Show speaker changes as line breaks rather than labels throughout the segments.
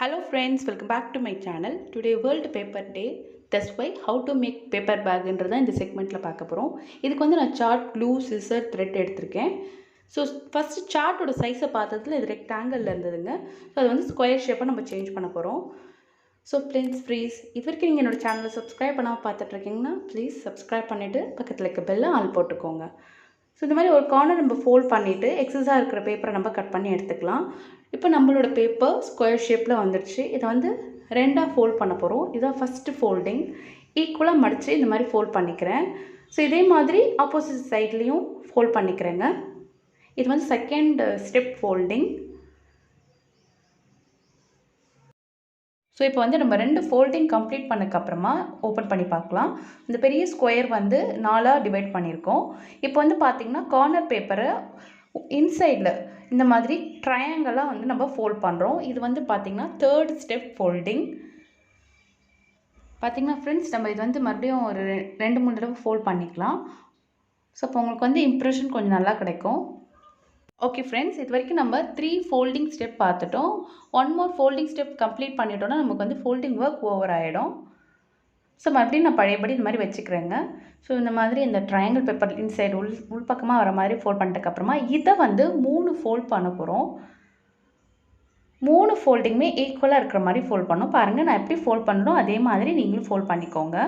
Hello friends, welcome back to my channel. Today World Paper Day. That's why how to make paper bag என்றதை இந்த செக்மெண்ட்ல பார்க்க போறோம். இதுக்கு வந்து நான் சார்ட், க்ளூ, சிசர், த்ரெட் எடுத்துர்க்கேன். ஸோ ஃபர்ஸ்ட் சார்ட்டோட சைஸை பார்த்ததுல இது ரெக்டாங்கிளில் இருந்ததுங்க. ஸோ அது வந்து ஸ்கொயர் ஷேப்பாக நம்ம சேஞ்ச் பண்ண போகிறோம். ஸோ ப்ளீஸ் இது வரைக்கும் நீங்கள் என்னோடய சேனலை சப்ஸ்கிரைப் பண்ணாமல் பார்த்துட்ருக்கீங்கன்னா ப்ளீஸ் சப்ஸ்கிரைப் பண்ணிவிட்டு பக்கத்தில் இருக்க பெல்லை ஆல் போட்டுக்கோங்க. ஸோ இந்த மாதிரி ஒரு கார்னர் நம்ம ஃபோல்ட் பண்ணிவிட்டு எக்ஸஸாக இருக்கிற பேப்பரை நம்ம கட் பண்ணி எடுத்துக்கலாம். இப்போ நம்மளோட பேப்பர் ஸ்கொயர் ஷேப்பில் வந்துடுச்சு. இதை வந்து ரெண்டாக ஃபோல்ட் பண்ண போகிறோம். இதான் ஃபஸ்ட்டு ஃபோல்டிங். ஈக்குவலாக மடித்து இந்த மாதிரி ஃபோல்ட் பண்ணிக்கிறேன். ஸோ இதே மாதிரி ஆப்போசிட் சைட்லேயும் ஃபோல்ட் பண்ணிக்கிறேங்க. இது வந்து செகண்ட் ஸ்டெப் ஃபோல்டிங். ஸோ இப்போ வந்து நம்ம 2 ஃபோல்டிங் கம்ப்ளீட் பண்ணக்கப்புறமா ஓப்பன் பண்ணி பார்க்கலாம். இந்த பெரிய ஸ்கொயர் வந்து 4ஆக டிவைட் பண்ணியிருக்கோம். இப்போ வந்து பார்த்திங்கன்னா கார்னர் பேப்பரை இன்சைடில் இந்த மாதிரி ட்ரையாங்கலாக வந்து நம்ம ஃபோல்ட் பண்ணுறோம். இது வந்து பார்த்திங்கன்னா தேர்ட் ஸ்டெப் ஃபோல்டிங். பார்த்திங்கன்னா ஃப்ரெண்ட்ஸ், நம்ம இது வந்து மறுபடியும் ஒரு 2-3 தடவை ஃபோல்ட் பண்ணிக்கலாம். ஸோ அப்போ உங்களுக்கு வந்து இம்ப்ரெஷன் கொஞ்சம் நல்லா கிடைக்கும். ஓகே ஃப்ரெண்ட்ஸ், இது வரைக்கும் நம்ம 3 ஃபோல்டிங் ஸ்டெப் பார்த்துட்டோம். 1 மோர் ஃபோல்டிங் ஸ்டெப் கம்ப்ளீட் பண்ணிட்டோன்னா நமக்கு வந்து ஃபோல்டிங் ஒர்க் ஓவர் ஆகிடும். ஸோ மறுபடியும் நான் பழையபடி இந்த மாதிரி வச்சுக்கிறேங்க. ஸோ இந்த மாதிரி இந்த ட்ரையாங்கிள் பேப்பர் இன்சைடு உள்பக்கமாக வர மாதிரி ஃபோல்ட் பண்ணிட்டதுக்கப்புறமா இதை வந்து 3 ஃபோல்ட் பண்ண போகிறோம். 3 ஃபோல்டிங்குமே ஈக்குவலாக இருக்கிற மாதிரி ஃபோல்ட் பண்ணோம். பாருங்கள், நான் எப்படி ஃபோல்ட் பண்ணணும் அதே மாதிரி நீங்களும் ஃபோல்ட் பண்ணிக்கோங்க.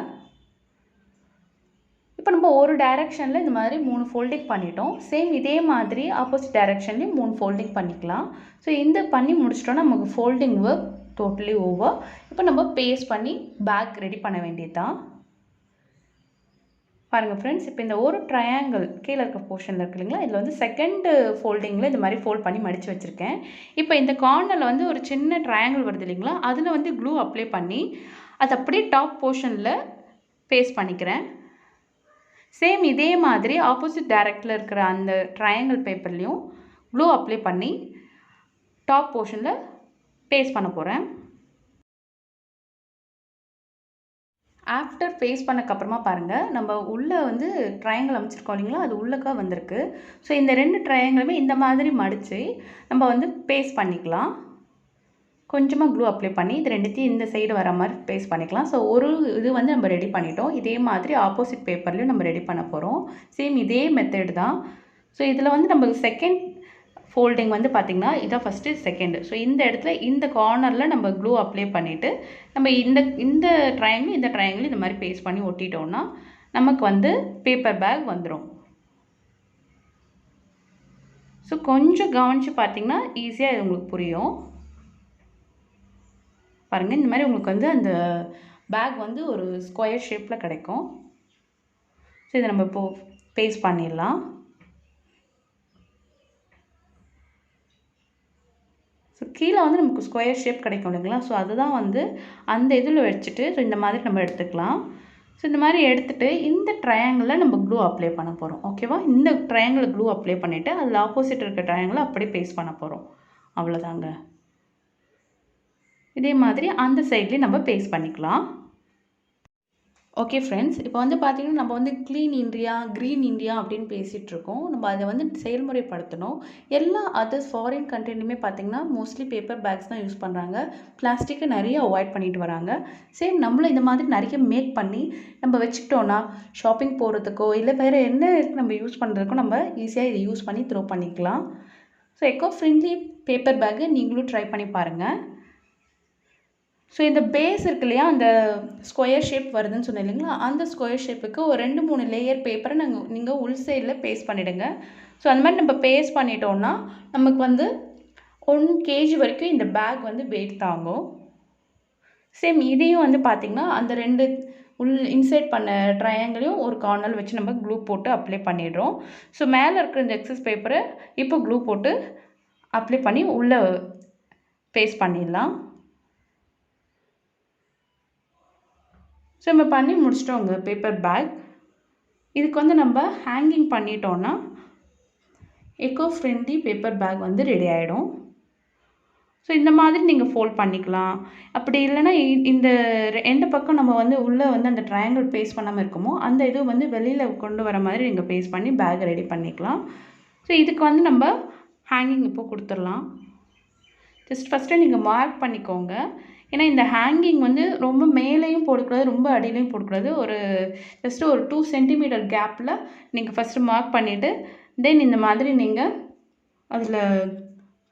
இப்போ நம்ம ஒரு டைரெக்ஷனில் இந்த மாதிரி 3 ஃபோல்டிங் பண்ணிட்டோம். சேம் இதே மாதிரி ஆப்போசிட் டைரெக்ஷன்லேயும் 3 ஃபோல்டிங் பண்ணிக்கலாம். ஸோ இந்த பண்ணி முடிச்சிட்டோன்னா நமக்கு ஃபோல்டிங் ஒர்க் டோட்டலி ஓவர். இப்போ நம்ம பேஸ்ட் பண்ணி பேக் ரெடி பண்ண வேண்டியது தான். பாருங்கள் ஃப்ரெண்ட்ஸ், இப்போ இந்த ஒரு ட்ரையாங்கிள் கீழே இருக்க போர்ஷனில் இருக்கு இல்லைங்களா, இதில் வந்து செகண்ட் ஃபோல்டிங்கில் இந்த மாதிரி ஃபோல்ட் பண்ணி மடித்து வச்சுருக்கேன். இப்போ இந்த கார்னரில் வந்து ஒரு சின்ன ட்ரையாங்கிள் வருது இல்லைங்களா, அதில் வந்து க்ளூ அப்ளை பண்ணி அது அப்படியே டாப் போர்ஷனில் பேஸ்ட் பண்ணிக்கிறேன். சேம் இதே மாதிரி ஆப்போசிட் டைரக்டில் இருக்கிற அந்த ட்ரையாங்கிள் பேப்பர்லேயும் க்ளூ அப்ளை பண்ணி டாப் போர்ஷனில் பேஸ்ட் பண்ண போகிறேன். ஆஃப்டர் பேஸ்ட் பண்ணக்கப்புறமா பாருங்கள், நம்ம உள்ளே வந்து ட்ரையாங்கிள் அமைச்சிருக்கோம் இல்லைங்களா, அது உள்ளக்கா வந்திருக்கு. ஸோ இந்த 2 ட்ரையாங்கிளுமே இந்த மாதிரி மடித்து நம்ம வந்து பேஸ்ட் பண்ணிக்கலாம். கொஞ்சமாக க்ளூ அப்ளை பண்ணி இது ரெண்டுத்தையும் இந்த சைடு வர மாதிரி பேஸ்ட் பண்ணிக்கலாம். ஸோ ஒரு இது வந்து நம்ம ரெடி பண்ணிட்டோம். இதே மாதிரி ஆப்போசிட் பேப்பர்லேயும் நம்ம ரெடி பண்ண போகிறோம். சேம் இதே மெத்தட் தான். ஸோ இதில் வந்து நம்ம செகண்ட் ஃபோல்டிங் வந்து பார்த்திங்கன்னா இதான் ஃபஸ்ட்டு, செகண்டு. ஸோ இந்த இடத்துல இந்த கார்னரில் நம்ம க்ளூ அப்ளை பண்ணிவிட்டு நம்ம இந்த ட்ரையாங்கிள் இந்த மாதிரி பேஸ்ட் பண்ணி ஒட்டிட்டோம்னா நமக்கு வந்து பேப்பர் பேக் வந்துடும். ஸோ கொஞ்சம் கவனித்து பார்த்திங்கன்னா ஈஸியாக இது உங்களுக்கு புரியும். பாருங்கள், இந்த மாதிரி உங்களுக்கு வந்து அந்த பேக் வந்து ஒரு ஸ்கொயர் ஷேப்பில் கிடைக்கும். ஸோ இதை நம்ம இப்போது பேஸ்ட் பண்ணிடலாம். ஸோ கீழே வந்து நமக்கு ஸ்கொயர் ஷேப் கிடைக்கும் இல்லைங்களா, ஸோ அதுதான் வந்து அந்த இதில் வச்சுட்டு ஸோ இந்த மாதிரி நம்ம எடுத்துக்கலாம். ஸோ இந்த மாதிரி எடுத்துகிட்டு இந்த ட்ரையாங்கிளில் நம்ம க்ளூ அப்ளை பண்ண போகிறோம். ஓகேவா, இந்த ட்ரையாங்கிள் க்ளூ அப்ளை பண்ணிவிட்டு அதில் ஆப்போசிட் இருக்க ட்ரையாங்கிளை அப்படியே பேஸ்ட் பண்ண போகிறோம். அவ்வளோதாங்க. இதே மாதிரி அந்த சைட்லேயும் நம்ம பேஸ்ட் பண்ணிக்கலாம். ஓகே ஃப்ரெண்ட்ஸ், இப்போ வந்து பார்த்திங்கன்னா நம்ம வந்து க்ளீன் இந்தியா, க்ரீன் இந்தியா அப்படின்னு பேசிகிட்ருக்கோம். நம்ம அதை வந்து செயல்முறைப்படுத்தணும். எல்லா அதர்ஸ் ஃபாரின் கண்ட்ரிலையுமே பார்த்திங்கன்னா மோஸ்ட்லி பேப்பர் பேக்ஸ் தான் யூஸ் பண்ணுறாங்க. பிளாஸ்டிக்கை நிறைய அவாய்ட் பண்ணிட்டு வராங்க. சேம் நம்மளும் இந்த மாதிரி நிறைய மேக் பண்ணி நம்ம வச்சுக்கிட்டோன்னா ஷாப்பிங் போகிறதுக்கோ இல்லை வேறு என்ன நம்ம யூஸ் பண்ணுறதுக்கோ நம்ம ஈஸியாக இதை யூஸ் பண்ணி த்ரோ பண்ணிக்கலாம். ஸோ எக்கோ ஃப்ரெண்ட்லி பேப்பர் பேக்கை நீங்களும் ட்ரை பண்ணி பாருங்கள். ஸோ இந்த பேஸ் இருக்கு இல்லையா, அந்த ஸ்கொயர் ஷேப் வருதுன்னு சொன்னேன் இல்லைங்களா, அந்த ஸ்கொயர் ஷேப்புக்கு ஒரு 2-3 லேயர் பேப்பரை நீங்கள் உள் சைடில் பேஸ்ட் பண்ணிவிடுங்க. ஸோ அந்த மாதிரி நம்ம பேஸ்ட் பண்ணிட்டோன்னா நமக்கு வந்து 1 kg வரைக்கும் இந்த பேக் வந்து வெயிட் தாங்கும். சேம் இதையும் வந்து பார்த்திங்கன்னா அந்த 2 இன்சைட் பண்ண ட்ரையாங்கிளையும் ஒரு கார்னர் வச்சு நம்ம க்ளூ போட்டு அப்ளை பண்ணிடுறோம். ஸோ மேலே இருக்கிற இந்த எக்ஸஸ் பேப்பரை இப்போ க்ளூ போட்டு அப்ளை பண்ணி உள்ளே பேஸ்ட் பண்ணிடலாம். ஸோ நம்ம பண்ணி முடிச்சிட்டோங்க பேப்பர் பேக். இதுக்கு வந்து நம்ம ஹேங்கிங் பண்ணிட்டோன்னா எக்கோ ஃப்ரெண்ட்லி பேப்பர் பேக் வந்து ரெடி ஆகிடும். ஸோ இந்த மாதிரி நீங்கள் ஃபோல்ட் பண்ணிக்கலாம். அப்படி இல்லைன்னா இந்த எந்த பக்கம் நம்ம வந்து உள்ளே வந்து அந்த ட்ரையாங்கிள் பேஸ்ட் பண்ணாமல் இருக்குமோ அந்த இது வந்து வெளியில் கொண்டு வர மாதிரி நீங்கள் பேஸ்ட் பண்ணி பேக் ரெடி பண்ணிக்கலாம். ஸோ இதுக்கு வந்து நம்ம ஹேங்கிங் இப்போ கொடுத்துடலாம். ஜஸ்ட் ஃபஸ்ட்டு நீங்கள் மார்க் பண்ணிக்கோங்க. ஏன்னா இந்த ஹேங்கிங் வந்து ரொம்ப மேலேயும் போடக்கூடாது, ரொம்ப அடியிலையும் போடக்கூடாது. ஒரு ஜஸ்ட்டு ஒரு 2 சென்டிமீட்டர் கேப்பில் நீங்கள் ஃபஸ்ட்டு மார்க் பண்ணிவிட்டு தென் இந்த மாதிரி நீங்கள் அதில்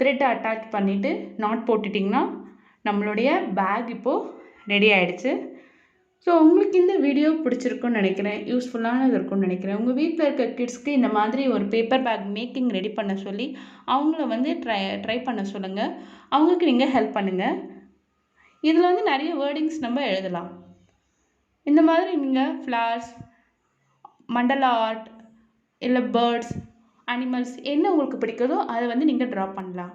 த்ரெட்டை அட்டாச் பண்ணிவிட்டு நாட் போட்டுட்டிங்கன்னா நம்மளுடைய பேக் இப்போது ரெடி ஆகிடுச்சு. ஸோ உங்களுக்கு இந்த வீடியோ பிடிச்சிருக்குன்னு நினைக்கிறேன், யூஸ்ஃபுல்லானது இருக்கும்னு நினைக்கிறேன். உங்கள் வீட்டில் இருக்க கிட்ஸ்க்கு இந்த மாதிரி ஒரு பேப்பர் பேக் மேக்கிங் ரெடி பண்ண சொல்லி அவங்கள வந்து ட்ரை பண்ண சொல்லுங்கள். அவங்களுக்கு நீங்கள் ஹெல்ப் பண்ணுங்கள். இதில் வந்து நிறைய வேர்டிங்ஸ் நம்ம எழுதலாம். இந்த மாதிரி நீங்கள் ஃப்ளார்ஸ், மண்டலா ஆர்ட், இல்லை பேர்ட்ஸ், அனிமல்ஸ் என்ன உங்களுக்கு பிடிக்குதோ அதை வந்து நீங்கள் ட்ரா பண்ணலாம்.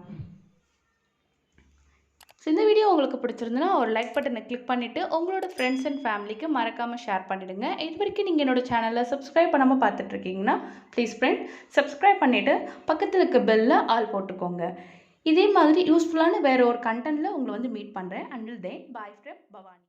ஸோ இந்த வீடியோ உங்களுக்கு பிடிச்சிருந்துன்னா ஒரு லைக் பட்டனை கிளிக் பண்ணிவிட்டு உங்களோட ஃப்ரெண்ட்ஸ் அண்ட் ஃபேமிலிக்கு மறக்காமல் ஷேர் பண்ணிவிடுங்க. இது வரைக்கும் நீங்கள் என்னோட சேனலை சப்ஸ்கிரைப் பண்ணாமல் பார்த்துட்ருக்கீங்கன்னா ப்ளீஸ் ஃப்ரெண்ட் சப்ஸ்கிரைப் பண்ணிவிட்டு பக்கத்தில் இருக்க பெல்லில் ஆல் போட்டுக்கோங்க. இதே மாதிரி யூஸ்ஃபுல்லான வேறு ஒரு கண்டென்ட்டில் உங்களை வந்து மீட் பண்ணுறேன். Until then bye from Bhavani.